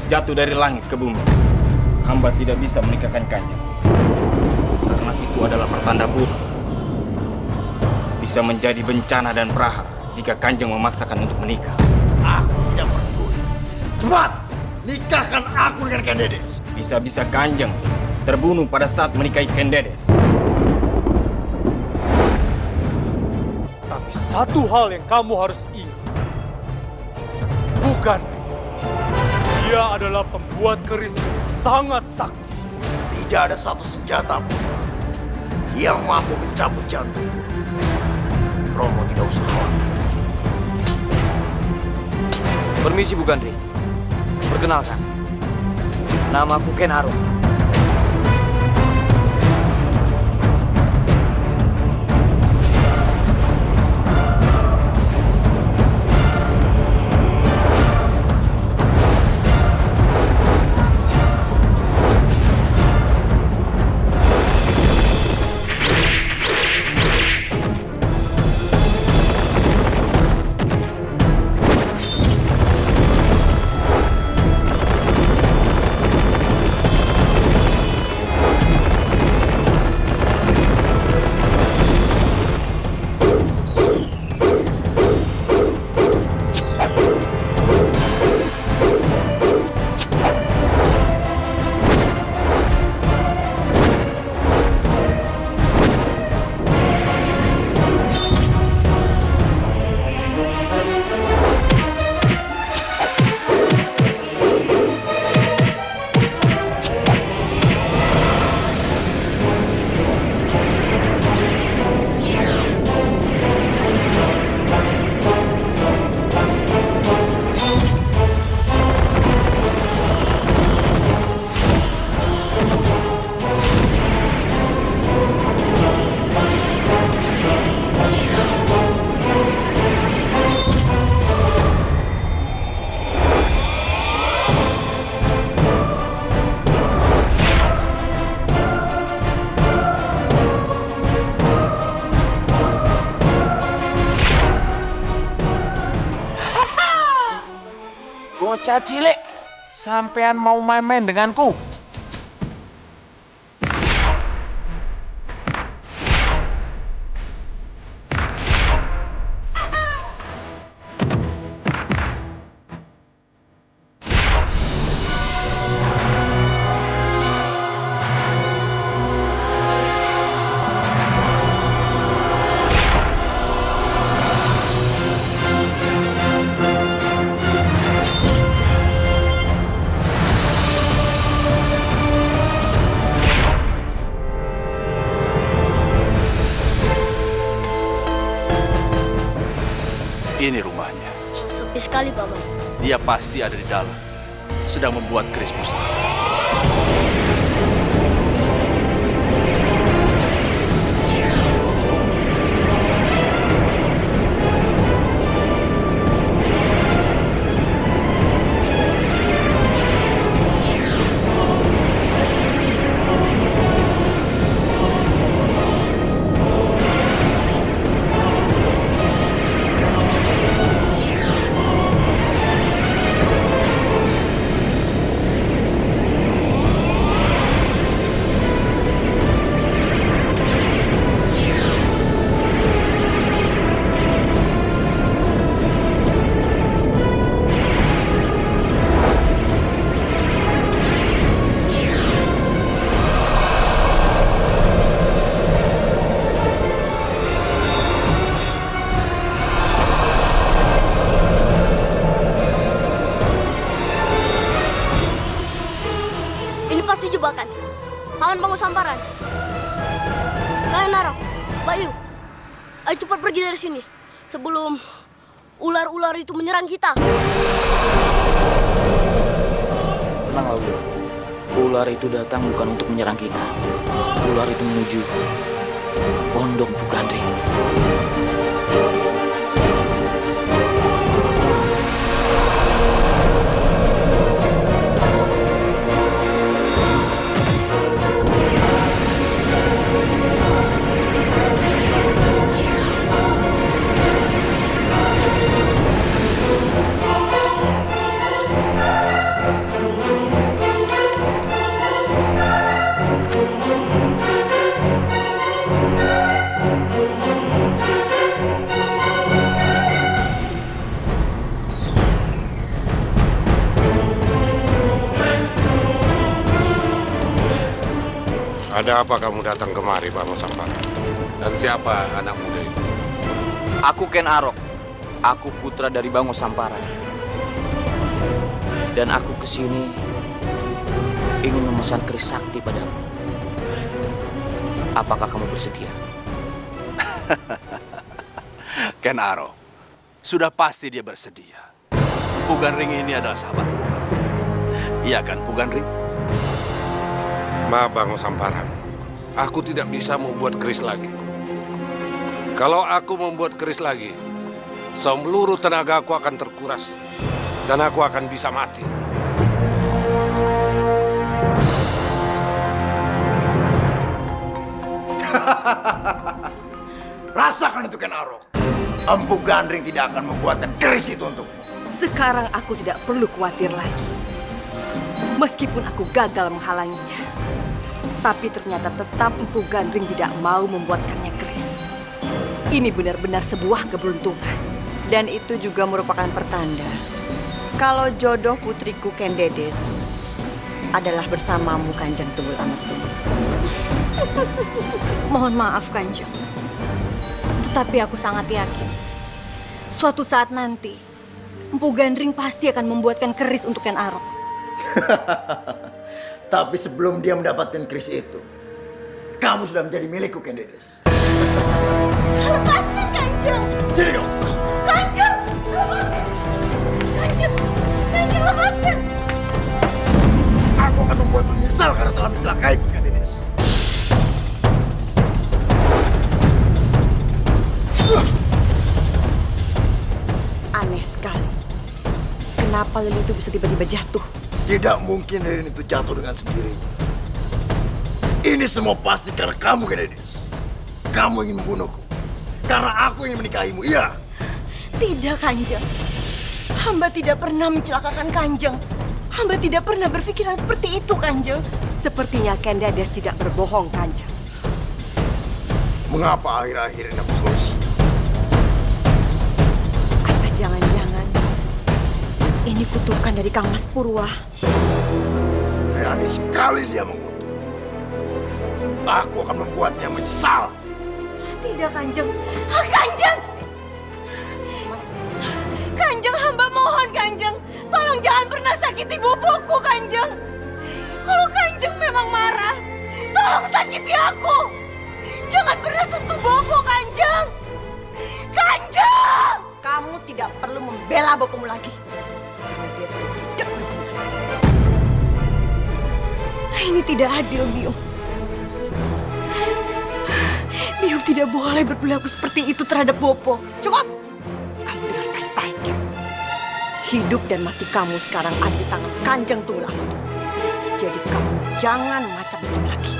jatuh dari langit ke bumi, hamba tidak bisa menikahkan Kanjeng. Karena itu adalah pertanda buruk. Bisa menjadi bencana dan prahara jika Kanjeng memaksakan untuk menikah. Aku tidak peduli. Cepat, nikahkan aku dengan Ken Dedes. Bisa-bisa Kanjeng terbunuh pada saat menikahi Ken Dedes. Tapi satu hal yang kamu harus ingat. Bukan, dia adalah pembuat keris yang sangat sakti. Tidak ada satu senjata pun yang mampu mencabut jantung. Romo tidak usah khawatir. Permisi Bu Gandri. Perkenalkan, namaku Ken Arok. Bocah cilik, sampean mau main-main denganku? Ini rumahnya. Sepi sekali, Paman. Dia pasti ada di dalam, sedang membuat keris pusaka. Pasti jebakan. Paman bangun sambaran. Kalian Narok, Bayu, ayo cepat pergi dari sini sebelum ular-ular itu menyerang kita. Tenanglah, Bu. Ular itu datang bukan untuk menyerang kita. Ular itu menuju pondok Bu Gandri. Ada apa kamu datang kemari, Bango Sampara? Dan siapa anak muda itu? Aku Ken Arok. Aku putra dari Bango Sampara. Dan aku kesini ingin memesan keris sakti padamu. Apakah kamu bersedia? Ken Arok, sudah pasti dia bersedia. Pugan Ring ini adalah sahabatmu. Iya kan, Pugan Ring? Maaf, Bango Sampara. Aku tidak bisa membuat keris lagi. Kalau aku membuat keris lagi, seluruh tenaga aku akan terkuras. Dan aku akan bisa mati. Rasakan itu, Ken Arok. Empu Gandring tidak akan membuatkan keris itu untukmu. Sekarang aku tidak perlu khawatir lagi. Meskipun aku gagal menghalanginya, tapi ternyata tetap Empu Gandring tidak mau membuatkannya keris. Ini benar-benar sebuah keberuntungan. Dan itu juga merupakan pertanda kalau jodoh putriku Ken Dedes adalah bersamamu, Kanjeng Tunggul Amat Tunggul. Mohon maaf, Kanjeng. Tetapi aku sangat yakin suatu saat nanti Empu Gandring pasti akan membuatkan keris untuk Ken Arok. Tapi sebelum dia mendapatkan keris itu, kamu sudah menjadi milikku, Ken Dedes. Lepaskan, Kanjeng! Sini dong! Kanjeng! Lepaskan! Kanjeng! Kanjeng, lepaskan! Aku akan membuat menyesal karena telah mencelakaiku, Ken Dedes. Aneh sekali. Kenapa lilin itu bisa tiba-tiba jatuh? Tidak mungkin lilin itu jatuh dengan sendirinya. Ini semua pasti karena kamu, Ken Dedes. Kamu ingin membunuhku. Karena aku ingin menikahimu, iya? Tidak, Kanjeng. Hamba tidak pernah mencelakakan Kanjeng. Hamba tidak pernah berpikiran seperti itu, Kanjeng. Sepertinya Ken Dedes tidak berbohong, Kanjeng. Mengapa akhir-akhir ini aku selalu sial? Apa jangan-jangan ini kutukan dari Kang Mas Purwa? Berani sekali dia mengutuk. Aku akan membuatnya menyesal. Tidak, Kanjeng. Kanjeng! Kanjeng, hamba mohon, Kanjeng. Tolong jangan pernah sakiti boboku, Kanjeng. Kalau Kanjeng memang marah, tolong sakiti aku. Jangan pernah sentuh bobo, Kanjeng. Kanjeng! Kamu tidak perlu membela bopomu lagi. Karena dia sudah tidak berguna. Ini tidak adil, Biung. Biung tidak boleh berperilaku seperti itu terhadap Bopo. Cukup! Kamu dengar baik-baik ya. Hidup dan mati kamu sekarang ada di tangan Kanjeng Tunggul Amat Tunggul. Jadi kamu jangan macam-macam lagi.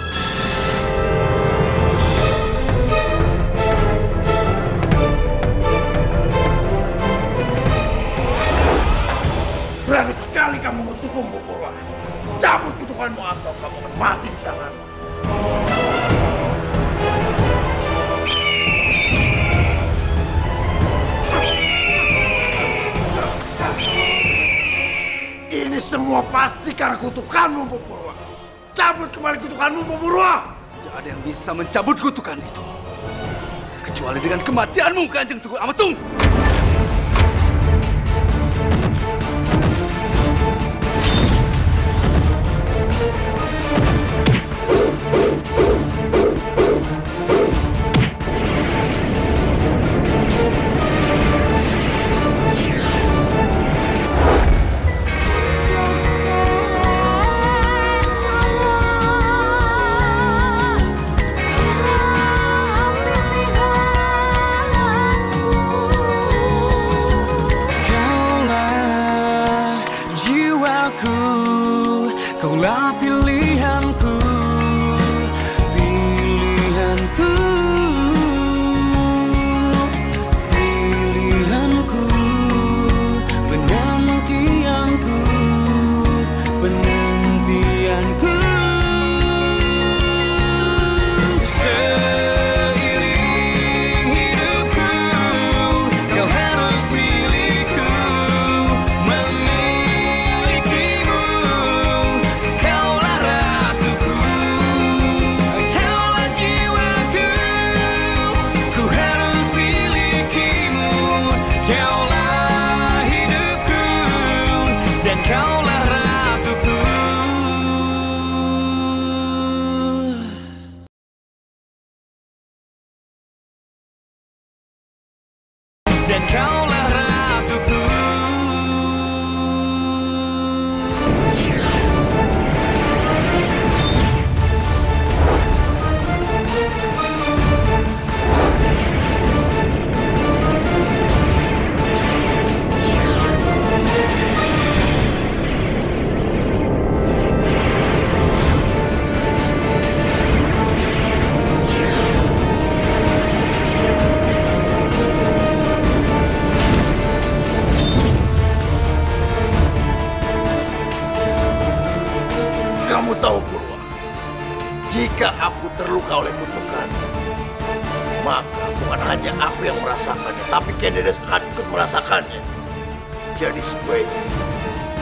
Berani sekali kamu mengutukku, Empu Purwa. Cabut kutukanmu atau kamu akan mati di tanganku. Ini semua pasti karena kutukanmu, Empu Purwa. Cabut kembali kutukanmu, Empu Purwa. Tidak ada yang bisa mencabut kutukan itu. Kecuali dengan kematianmu, Kanjeng Tunggul Amat Tunggul. Kamu tahu Purwa, jika aku terluka oleh kutukan, maka bukan hanya aku yang merasakannya, tapi Kendedes akan ikut merasakannya. Jadi sebaiknya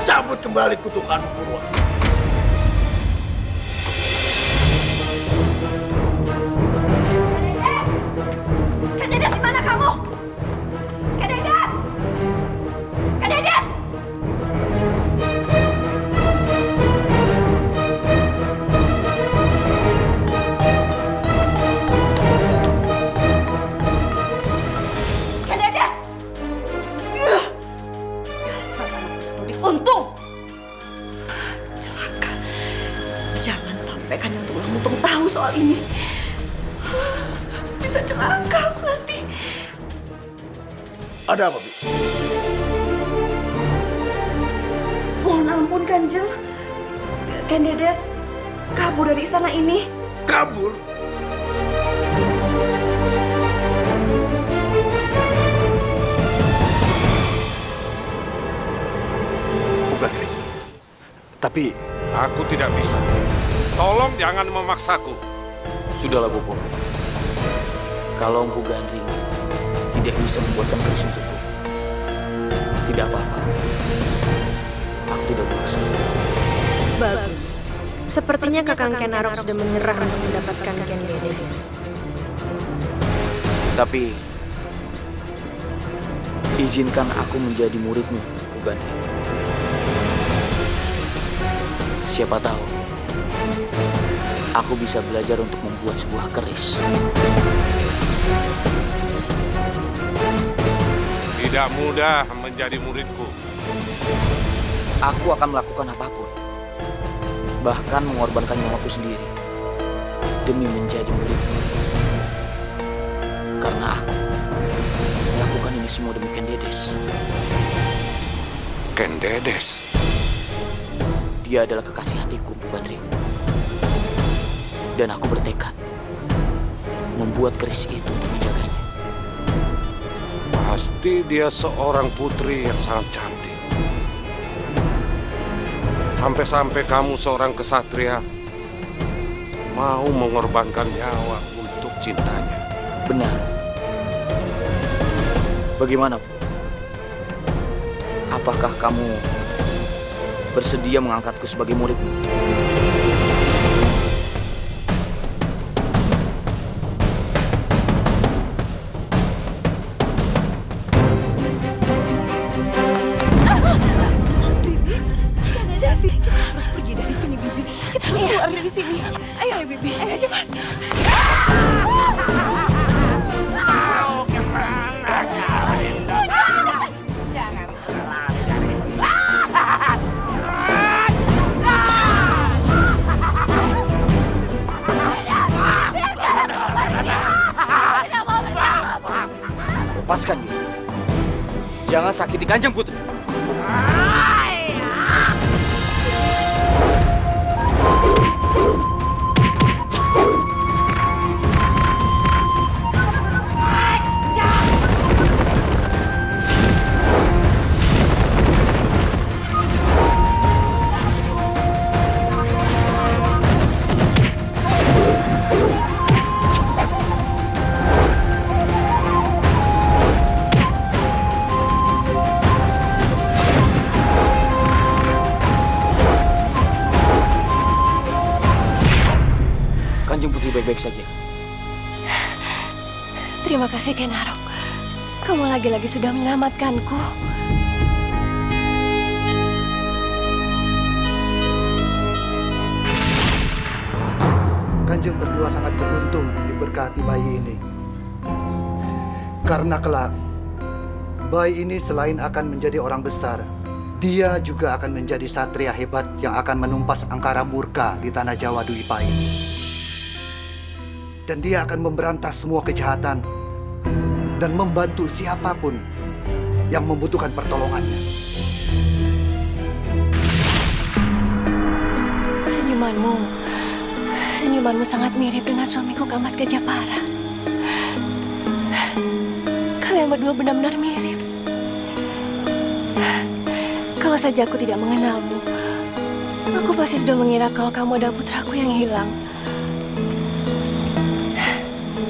cabut kembali kutukan Purwa. Kendedes, di mana kamu? Kendedes! Kendedes! Kendedes! Dasar anak itu diuntung. Celaka. Jangan sampai Kanjeng Tulang tahu soal ini. Bisa celaka aku nanti. Ada apa, Bi? Mohon ampun, Kanjeng. Kendedes kabur dari istana ini. Kabur? Bukan, Ring. Tapi Aku tidak bisa. Tolong jangan memaksaku. Sudahlah, Bopo. Kalau Empu Gandring tidak bisa membuatkan keris untukku, tidak apa-apa. Aku tidak bermaksud. Bagus. Sepertinya Kakang Ken Arok sudah menyerah untuk mendapatkan Kendedes. Tapi izinkan aku menjadi muridmu, Empu Gandring. Siapa tahu aku bisa belajar untuk membuat sebuah keris. Tidak mudah menjadi muridku. Aku akan melakukan apapun, bahkan mengorbankan nyawaku sendiri demi menjadi muridmu. Karena aku melakukan ini semua demi Kendedes. Kendedes? Dia adalah kekasih hatiku, Empu Gandring. Dan aku bertekad membuat keris itu untuk menjaganya. Pasti dia seorang putri yang sangat cantik. Sampai-sampai kamu seorang kesatria mau mengorbankan nyawa untuk cintanya. Benar. Bagaimana, Bu? Apakah kamu bersedia mengangkatku sebagai muridmu? Bibi, Kendedes, kita harus pergi dari sini, Bibi. Kita harus keluar dari sini. Ayo, Bibi. Ayo cepat. Lepaskan dia. Jangan sakiti Kanjeng Putri. Kanjeng Putri baik-baik saja. Terima kasih, Ken Arok. Kamu lagi-lagi sudah menyelamatkanku. Kanjeng berdua sangat beruntung diberkati bayi ini. Karena kelak, bayi ini selain akan menjadi orang besar, dia juga akan menjadi satria hebat yang akan menumpas angkara murka di tanah Jawa Dwi Pahit. Dan dia akan memberantas semua kejahatan dan membantu siapapun yang membutuhkan pertolongannya. Senyumanmu sangat mirip dengan suamiku Kamas Gajapara. Kalian berdua benar-benar mirip. Kalau saja aku tidak mengenalmu, Aku pasti sudah mengira kalau kamu adalah putraku yang hilang.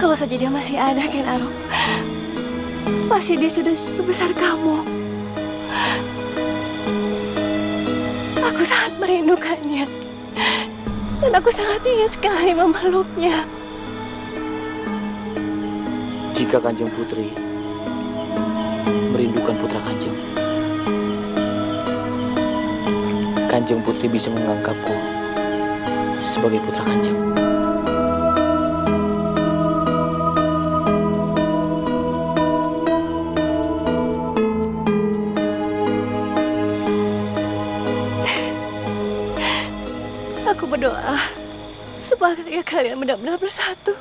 Kalau saja dia masih ada, Ken Arok, pasti dia sudah sebesar kamu. Aku sangat merindukannya. Dan aku sangat ingin sekali memeluknya. Jika Kanjeng Putri merindukan putra Kanjeng, Kanjeng Putri bisa menganggapku sebagai putra Kanjeng. Aku berdoa supaya kalian benar-benar bersatu.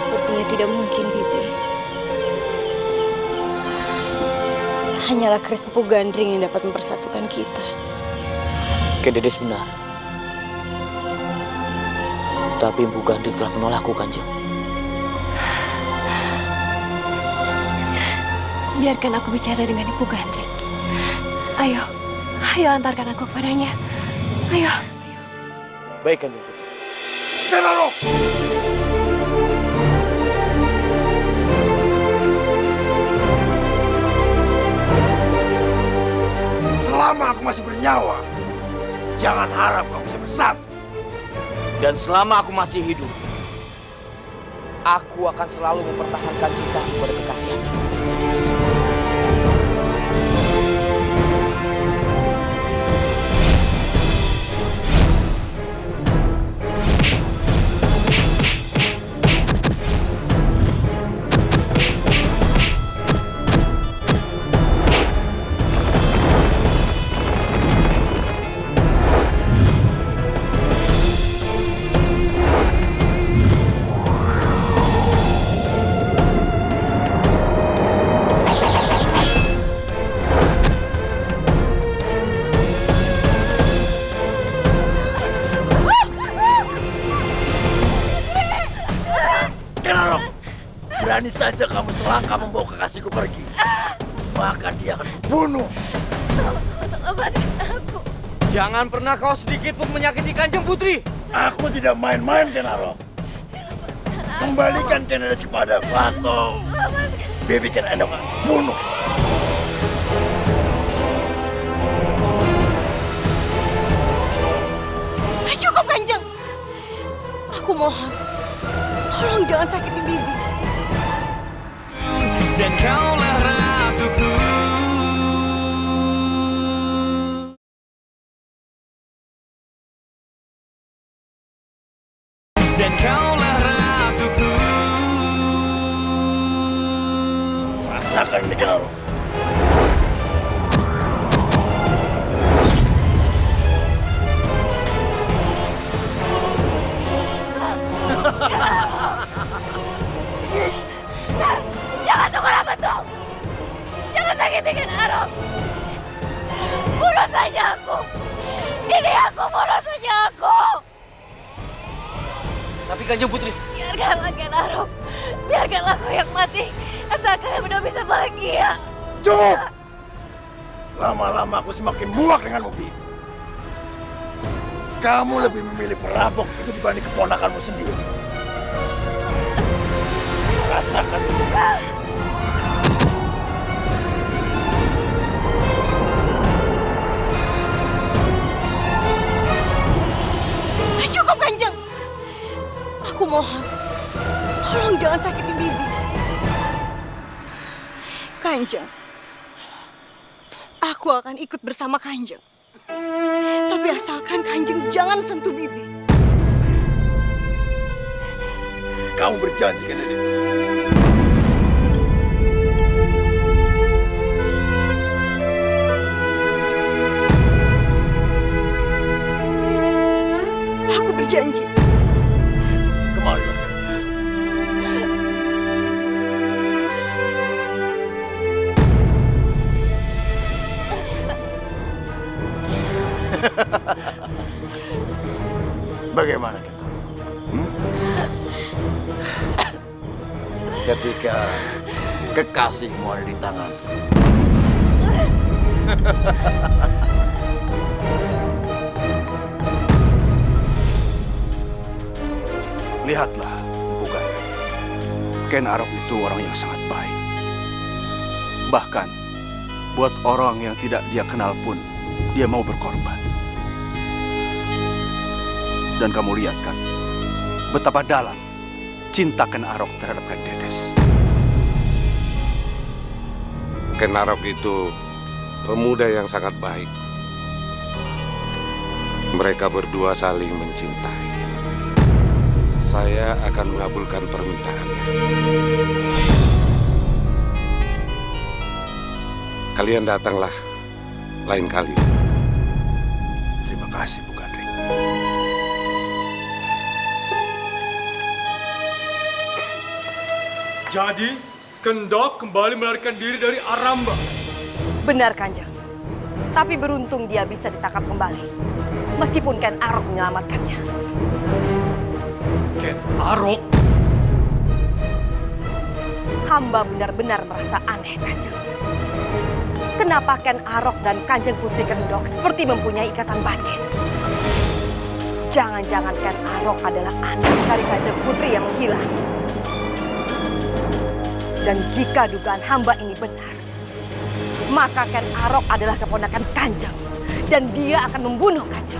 Sepertinya tidak mungkin, Bibi. Hanyalah keris Empu Gandring yang dapat mempersatukan kita. Ken Dedes benar. Tapi Empu Gandring telah menolakku, Kanjeng. Biarkan aku bicara dengan Empu Gandring. Ayo, antarkan aku kepadanya. Ayo. Baik, Kanjeng Putri. Ken Arok! Selama aku masih bernyawa, jangan harap kamu bisa bersatu. Dan selama aku masih hidup, aku akan selalu mempertahankan cintaku pada kekasih hatiku, Ken Dedes. Berani saja kamu selangkah membawa kekasihku pergi, maka dia akan kubunuh. Tolong lepaskan aku. Jangan pernah kau sedikit pun menyakiti Kanjeng Putri. Aku tidak main-main, Ken Arok. Kembalikan Ken Dedes kepada atau Bibi Ken Endok akan bunuh. Cukup, Kanjeng. Aku mohon, tolong jangan sakiti Bibi. Dan kaulah ratuku. Dan kaulah ratuku. Rasakan ini, Ken Arok. Jangan tukar apa tuh. Jangan sakiti Ken Arok. Bunuh saja aku. Ini aku, bunuh saja aku. Tapi Kanjeng Putri, Biarkanlah Ken Arok. Biarkanlah aku yang mati. Asal kalian benar bisa bahagia. Cukup! Lama-lama aku semakin muak denganmu, Bi. Kamu lebih memilih perampok itu dibanding keponakanmu sendiri. Rasakan. Cukup, Kanjeng. Aku mohon, tolong jangan sakiti Bibi. Kanjeng, aku akan ikut bersama Kanjeng. Tapi asalkan Kanjeng jangan sentuh Bibi. Kamu berjanji, Ken Dedes? Aku berjanji. Kemarilah. Bagaimana, Ken? Ketika kekasihmu ada di tangan, Lihatlah, bukan? Ken Arok itu orang yang sangat baik. Bahkan, buat orang yang tidak dia kenal pun, dia mau berkorban. Dan kamu lihat kan, betapa dalam cinta Ken Arok terhadap Ken Dedes. Ken Arok itu pemuda yang sangat baik. Mereka berdua saling mencintai. Saya akan mengabulkan permintaannya. Kalian datanglah lain kali. Terima kasih, bukan Ring. Jadi, Kendok kembali melarikan diri dari Aramba. Benar, Kanjeng. Tapi beruntung dia bisa ditangkap kembali. Meskipun Ken Arok menyelamatkannya. Ken Arok? Hamba benar-benar merasa aneh, Kanjeng. Kenapa Ken Arok dan Kanjeng Putri Kendok seperti mempunyai ikatan batin? Jangan-jangan Ken Arok adalah anak dari Kanjeng Putri yang menghilang. Dan jika dugaan hamba ini benar, maka Ken Arok adalah keponakan Kanjeng. Dan dia akan membunuh Kanjeng.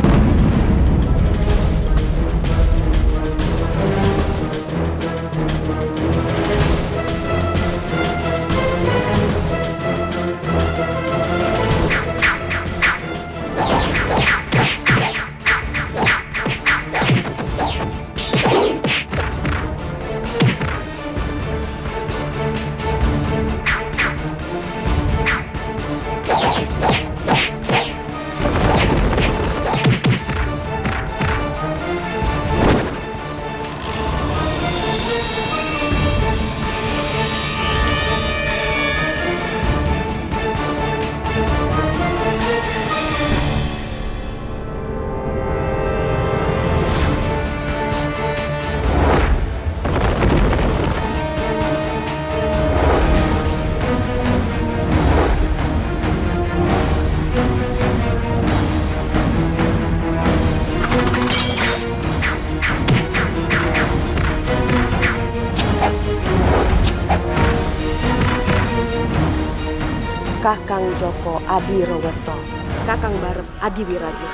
Kakang Joko Adi Rowerto, Kakang Barep Adi Wiragi,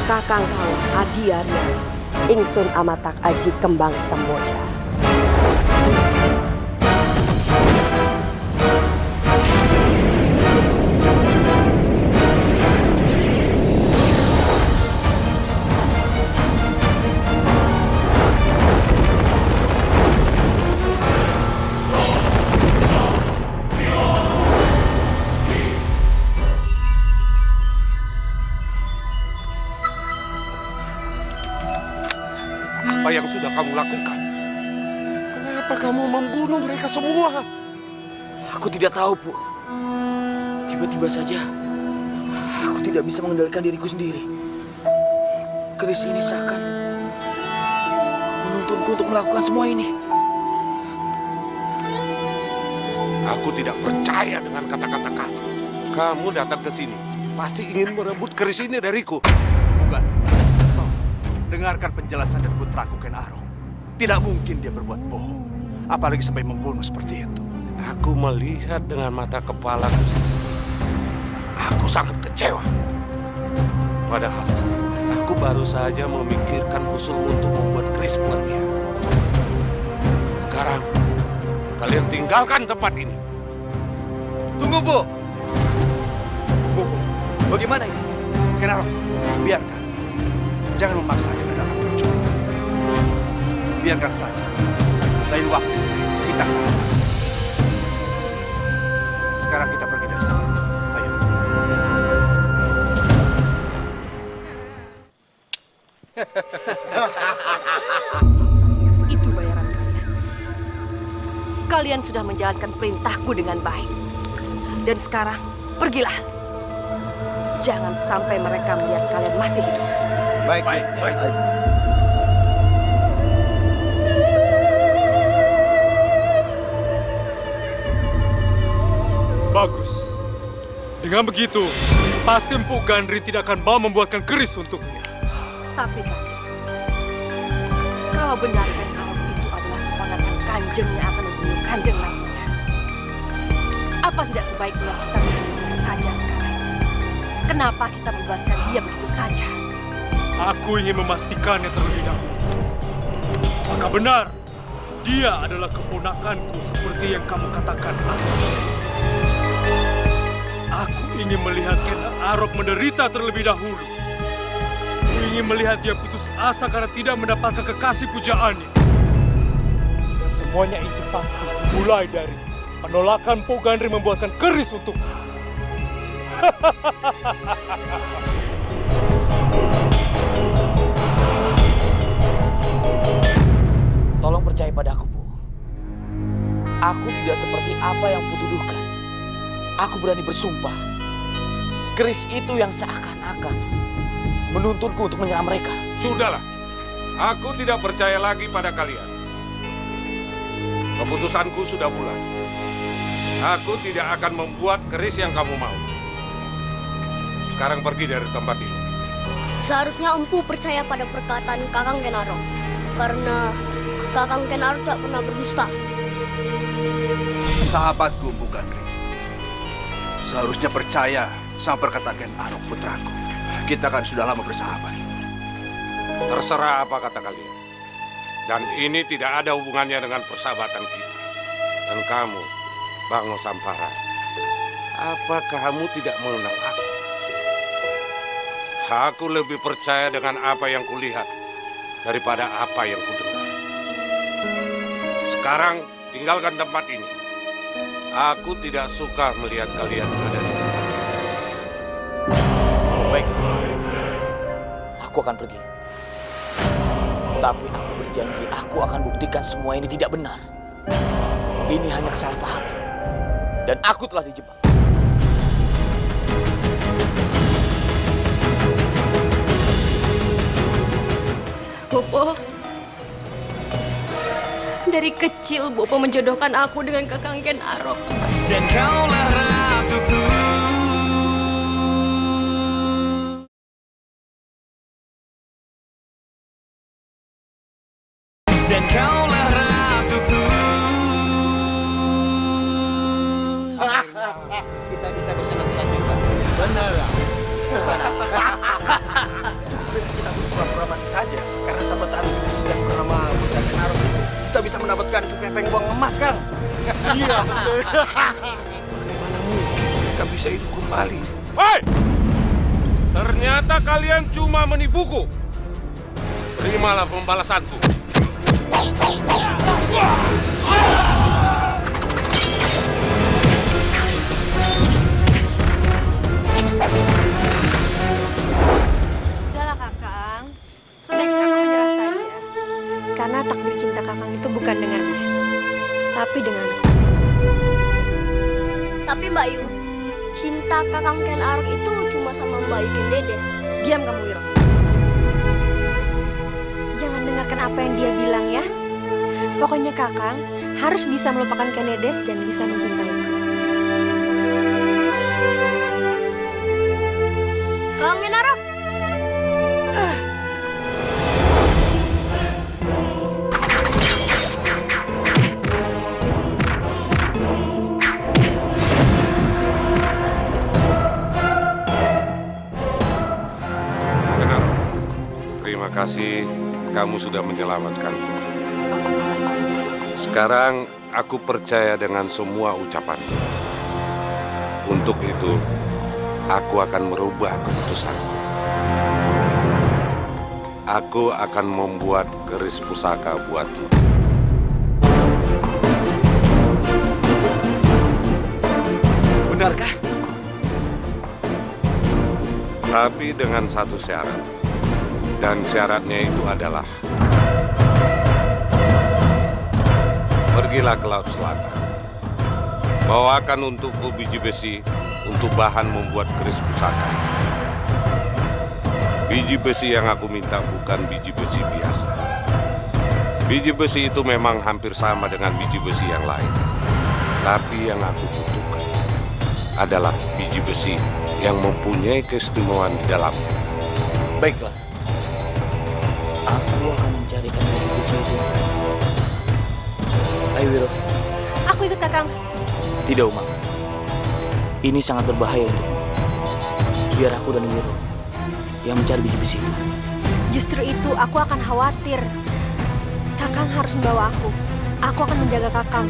Kakang Kawah Adi Arya, Ingsun Amatak Aji Kembang Semboja. Apa yang sudah kamu lakukan? Kenapa kamu membunuh mereka semua? Aku tidak tahu, Bu. Tiba-tiba saja, aku tidak bisa mengendalikan diriku sendiri. Keris ini seakan menuntunku untuk melakukan semua ini. Aku tidak percaya dengan kata-kata kamu. Kamu datang ke sini, pasti ingin merebut keris ini dariku. Bukan. Dengarkan penjelasan dari putraku Ken Arok. Tidak mungkin dia berbuat bohong. Apalagi sampai membunuh seperti itu. Aku melihat dengan mata kepalaku sendiri. Aku sangat kecewa. Padahal aku baru saja memikirkan usul untuk membuat keris buat dia. Sekarang kalian tinggalkan tempat ini. Tunggu, Bu. Bu, bagaimana ini? Ken Arok, biarkan. Jangan memaksanya ke dalam lucu. Biarkan saja. Lain waktu, kita kesana. Sekarang kita pergi dari sini. Ayo. Itu bayaran kalian. Kalian sudah menjalankan perintahku dengan baik. Dan sekarang, pergilah. Jangan sampai mereka melihat kalian masih hidup. Baik. Bagus. Dengan begitu, pasti Empu Gandri tidak akan mau membuatkan keris untuknya. Tapi Kanjeng, kalau benar Ken Arok itu adalah keponakan Kanjeng yang akan membunuh Kanjeng nantinya, apa tidak sebaiknya kita membunuhnya saja sekarang? Kenapa kita membebaskan dia begitu saja? Aku ingin memastikannya terlebih dahulu. Maka benar, dia adalah keponakanku seperti yang kamu katakan. Aku ingin melihat Ken Arok menderita terlebih dahulu. Aku ingin melihat dia putus asa karena tidak mendapatkan kekasih pujaannya. Dan semuanya itu pasti dimulai dari penolakan Empu Gandri membuatkan keris untuknya. Tolong percaya padaku, Bu. Aku tidak seperti apa yang Pu tuduhkan. Aku berani bersumpah, keris itu yang seakan-akan menuntunku untuk menyerang mereka. Sudahlah, aku tidak percaya lagi pada kalian. Keputusanku sudah bulat. Aku tidak akan membuat keris yang kamu mau. Sekarang pergi dari tempat ini. Seharusnya Empu percaya pada perkataan Kakang Ken Arok. Karena Kakang Ken Arok tak pernah berdusta. Sahabatku Empu Gandri, seharusnya percaya sama perkataan Ken Arok putraku. Kita kan sudah lama bersahabat. Terserah apa kata kalian. Dan ini tidak ada hubungannya dengan persahabatan kita. Dan kamu, Bango Sampara, apa kamu tidak mengenal aku? Aku lebih percaya dengan apa yang kulihat daripada apa yang kudengar. Sekarang tinggalkan tempat ini. Aku tidak suka melihat kalian ada di tempat ini. Baiklah, aku akan pergi. Tapi aku berjanji aku akan buktikan semua ini tidak benar. Ini hanya kesalahpahaman. Dan aku telah dijebak. Bopo, dari kecil Bopo menjodohkan aku dengan Kakang Ken Arok. Dan kaulah ratuku. Dan kaulah ratuku. Kita bisa bersenang-senang juga. Benar. Kita berpura-pura mati saja. Karena sahabat Arus yang bernama Bocah Ken Arok itu, kita bisa mendapatkan sekeping uang emas, Kang. Iya, betul. Bagaimana mungkin mereka bisa hidup kembali? Hei! Ternyata kalian cuma menipuku. Terimalah pembalasanku. Sudahlah Kakang, sebaiknya Kakang menyerah saja. Karena takdir cinta Kakang itu bukan dengannya, tapi denganku. Tapi Mbak Yu, cinta Kakang Ken Arok itu cuma sama Mbak Yu Ken Dedes. Diam kamu, Wiro. Jangan dengarkan apa yang dia bilang ya. Pokoknya Kakang harus bisa melupakan Ken Dedes dan bisa mencintaiku. Kakang Ken Arok! Benar. Terima kasih kamu sudah menyelamatkanku. Sekarang aku percaya dengan semua ucapanmu. Untuk itu, aku akan merubah keputusanku. Aku akan membuat keris pusaka buatmu. Benarkah? Tapi dengan satu syarat. Dan syaratnya itu adalah pergilah ke Laut Selatan. Bawakan untukku biji besi untuk bahan membuat keris pusaka. Biji besi yang aku minta bukan biji besi biasa. Biji besi itu memang hampir sama dengan biji besi yang lain. Tapi yang aku butuhkan adalah biji besi yang mempunyai keistimewaan di dalamnya. Baiklah. Aku akan mencarikan biji besi itu. Ayo Wiro. Aku ikut Kakang. Tidak, Umang. Ini sangat berbahaya untukmu. Biar aku dan Wiro yang mencari biji besi itu. Justru itu aku akan khawatir. Kakang harus membawa aku. Aku akan menjaga Kakang.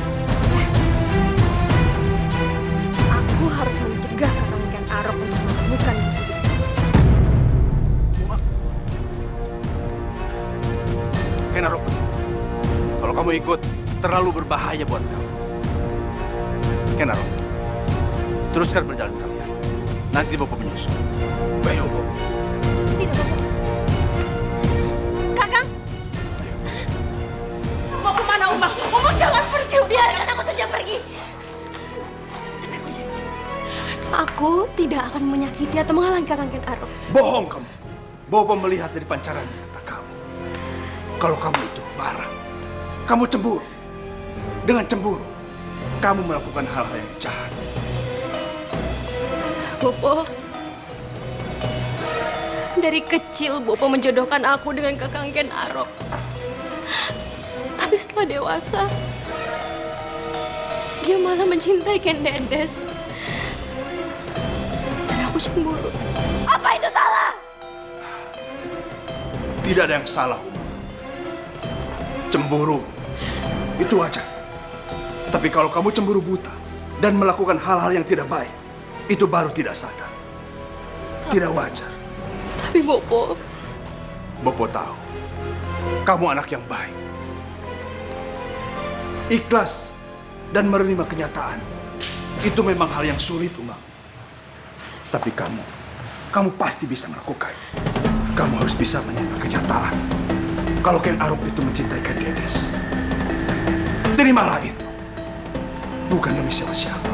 Aku harus mencegah Kakang Ken Arok untuk menemukan biji besi. Ken Arok, kalau kamu ikut, terlalu berbahaya buat kamu. Ken Arok, teruskan perjalanan kalian. Nanti Bopo menyusul. Baik, Bopo. Tidak, Bopo. Kakang! Mau kemana, Umang? Umang jangan pergi. Biarkan aku saja pergi. Tapi aku janji, aku tidak akan menyakiti atau menghalangi Kakang Ken Arok. Bohong kamu. Bopo melihat dari pancaran mata kamu. Kalau kamu itu marah, kamu cemburu. Dengan cemburu, kamu melakukan hal-hal yang jahat. Bopo, dari kecil Bopo menjodohkan aku dengan Kakang Ken Arok. Tapi setelah dewasa, dia malah mencintai Ken Dedes. Dan aku cemburu. Apa itu salah? Tidak ada yang salah, Umang. Cemburu itu wajar. Tapi kalau kamu cemburu buta dan melakukan hal-hal yang tidak baik, itu baru tidak sadar. Tidak wajar. Tapi Bopo, Bopo tahu, kamu anak yang baik. Ikhlas dan menerima kenyataan, itu memang hal yang sulit, Umang. Tapi kamu pasti bisa melakukan. Kamu harus bisa menerima kenyataan. Kalau Ken Arok itu mencintai Ken Dedes, terimalah itu. Bukan demi siapa-siapa,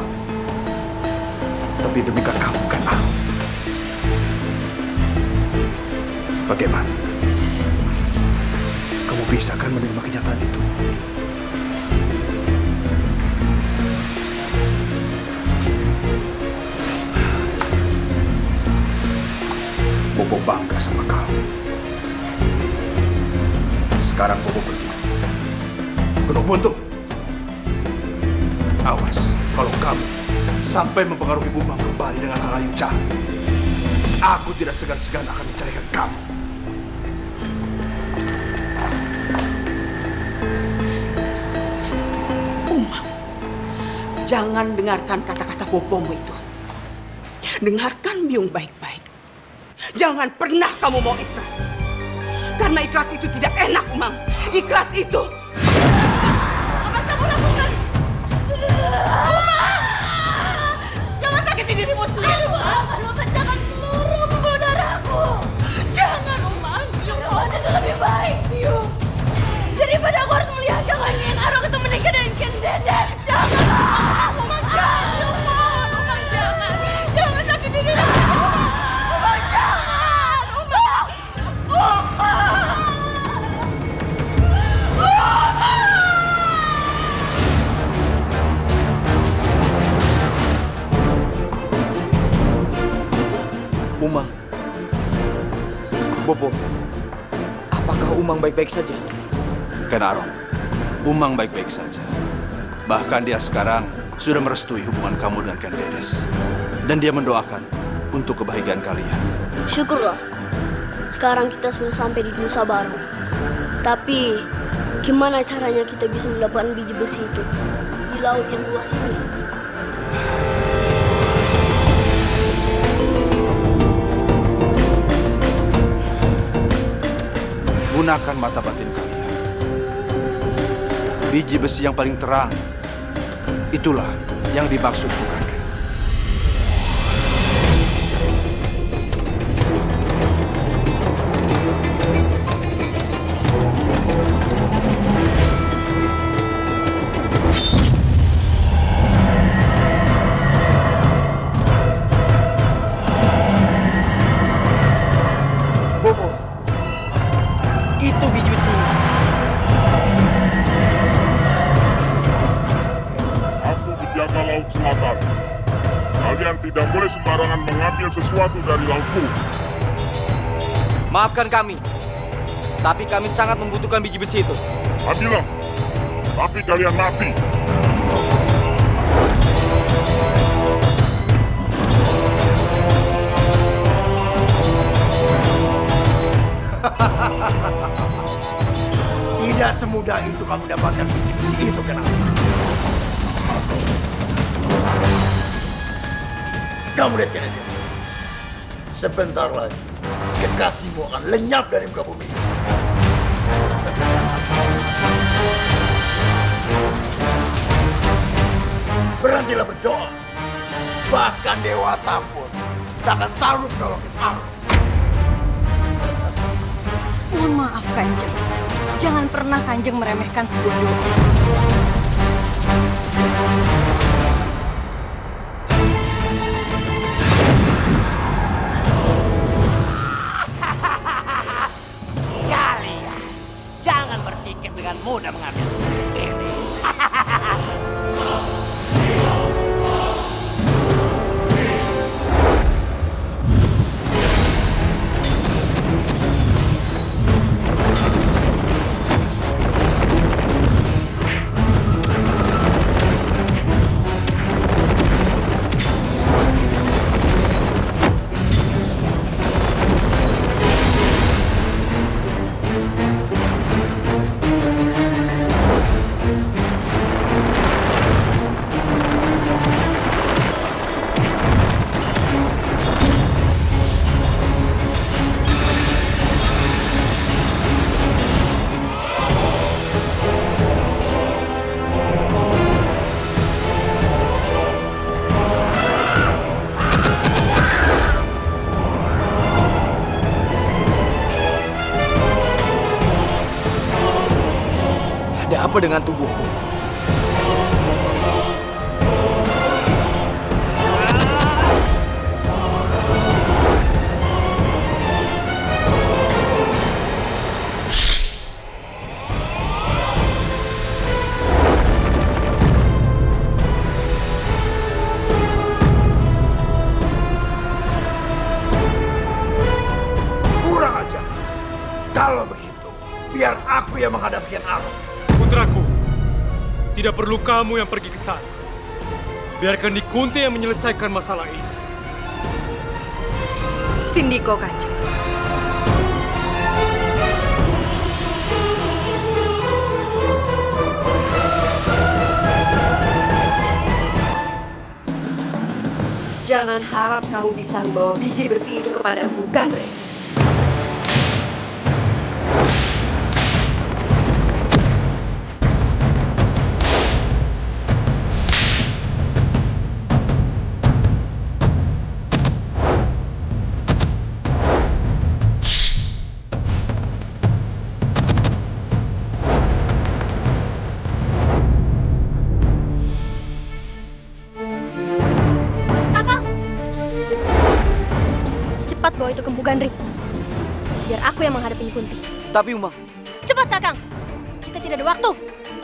tapi demi kamu, Ken Arok. Bagaimana? Kamu bisa kan menerima kenyataan itu? Bopo bangga sama kamu. Sekarang Bopo pergi. Gunung Buntu. Awas, kalau kamu sampai mempengaruhi Umang kembali dengan hal yang jahat, aku tidak segan-segan akan mencarikan kamu. Umang, jangan dengarkan kata-kata bopomu itu. Dengarkan Byung baik-baik. Jangan pernah kamu mau ikhlas. Karena ikhlas itu tidak enak, Umang. Ikhlas itu... Apa kamu lakukan? Jangan sakiti dirimu sendiri. akan memecahkan seluruh pembuluh darahku. Jangan, Umang. Rawat itu lebih baik, Byung. Daripada aku harus melihat Kakang Ken Arok itu menikah dengan Ken Dedes. Jangan, Umang. Jangan. Umang, jangan. Jangan sakiti dirimu. Umang, jangan. Umang. Umang. Bopo, apakah Umang baik-baik saja? Ken Arok, Umang baik-baik saja. Bahkan dia sekarang sudah merestui hubungan kamu dengan Ken Dedes. Dan dia mendoakan untuk kebahagiaan kalian. Syukurlah. Sekarang kita sudah sampai di Nusa Baru. Tapi gimana caranya kita bisa mendapatkan biji besi itu di laut yang luas ini? Gunakan mata batin kalian. Biji besi yang paling terang, itulah yang dimaksud bukan? Bopo, itu biji besi. Aku menjaga laut selatan. boleh sembarangan mengambil sesuatu dari lautku. Maafkan kami, tapi kami sangat membutuhkan biji besi itu. Ambillah, tapi kalian mati. Tidak semudah itu kamu dapatkan biji besi itu, kenapa? Kamu lihat, Kenedias. Sebentar lagi, kekasihmu akan lenyap dari muka bumi. Berhentilah berdoa. Bahkan Dewata pun tak akan sanggup nolongin aku. Mohon maaf Kanjeng. Jangan pernah Kanjeng meremehkan sebuah doa. Kalian jangan berpikir dengan mudah mengambil ini. Ada apa dengan tubuhku? Kurang aja. Kalau begitu, biar aku yang menghadapi Kian Arok. Putraku, tidak perlu kamu yang pergi ke sana. Biarkan Nikunti yang menyelesaikan masalah ini. Sindiko Kanjeng. Jangan harap kamu bisa membawa biji besi itu kepada Empu Gandreng. Cepat bawa itu ke Empu Gandring. Biar aku yang menghadapi Kunti. Tapi Uma, Cepat, Kakang. Kita tidak ada waktu.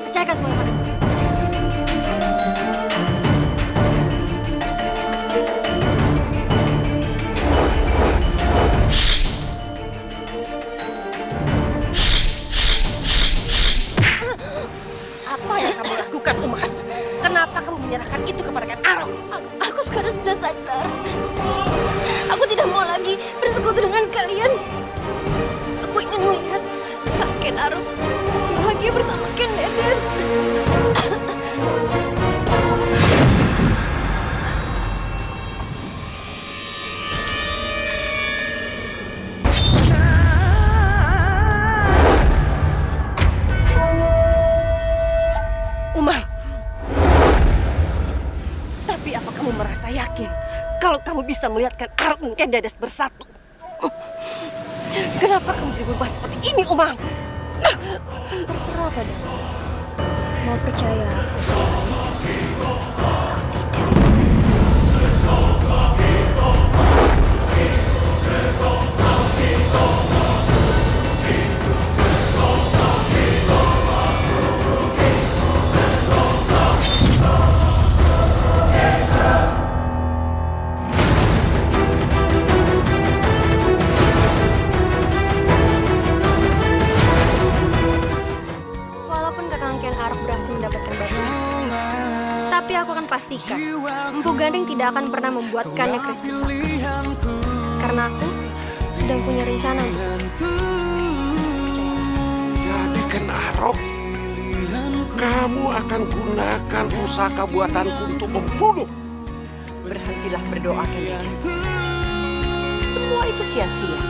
Percayakan semuanya padaku. Apa yang kamu lakukan, Uma? Kenapa kamu menyerahkan itu kepada Ken Arok? Aku sekarang sudah sadar. Aku tidak mau lagi bersekutu dengan kalian. Aku ingin melihat Ken Arok bahagia bersama Ken Dedes. Umang, tapi apa kamu merasa yakin kalau kamu bisa melihat Ken Arok dan Ken Dedes bersatu? Kenapa kamu jadi berubah seperti ini, Umang? Terserah padamu. Mau percaya aku sekarang? pastikan Empu Gandring tidak akan pernah membuatkannya keris pusaka. Karena aku sudah punya rencana untuk Jadikan Arok, kamu akan gunakan pusaka buatanku untuk membunuh. Berhentilah berdoa, Kendedes. Semua itu sia-sia.